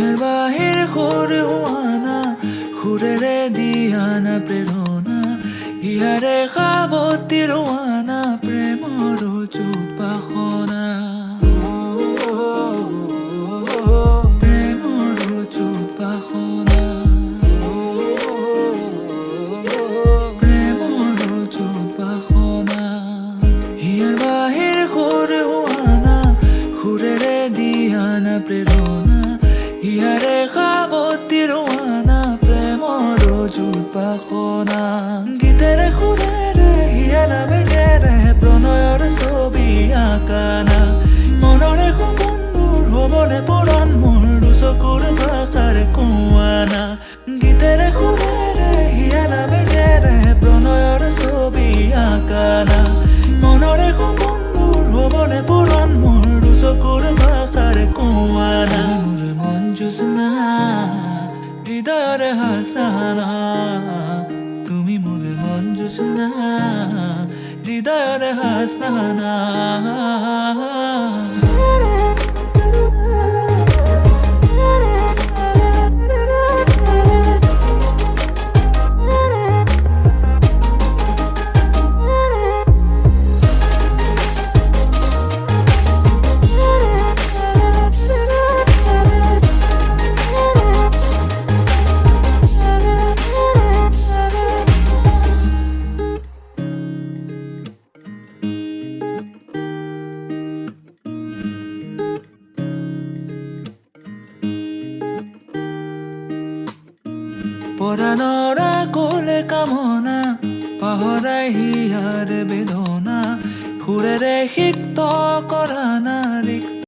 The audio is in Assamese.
হিয়াৰ বাহিৰ সুৰ হোৱানা সুৰেৰে দিয়ানা প্ৰেৰণা হিয়াৰে সাৱতী ৰোৱানা প্ৰেমৰ চুপাসনা প্ৰেমৰ চুপাসনা প্ৰেমৰ চুপাসনা হিয়াৰ বাহিৰ সুৰ হোৱানা সুৰেৰে দিয়ানা প্ৰেৰণা হিয়াৰে সাৱতী ৰোৱানা প্ৰেমৰ চুপাসনা গীতেৰে সুৰেৰে হিয়া নামেৰে প্ৰণয়ৰ ছবি আঁকানা মনৰে সপোনবোৰ হ'বনে পূৰণ মোৰ দুচকুৰ ভাষাৰে কোৱানা গীতেৰে সুৰেৰে হিয়া নামেৰে প্ৰণয়ৰ ছবি আঁকানা মনৰে সপোনবোৰ হ'বনে পূৰণ মোৰ দুচকুৰ ভাষাৰে কোৱানা মোৰ মন জোছনা হৃদয়ৰে হাসনা তুমি মোৰ মন জোছনা হৃদয়ৰে হাসনা পৰাণৰা কোলে কামনা পাহৰাই হিয়াৰ বেদনা সুৰেৰে সিক্ত কৰানা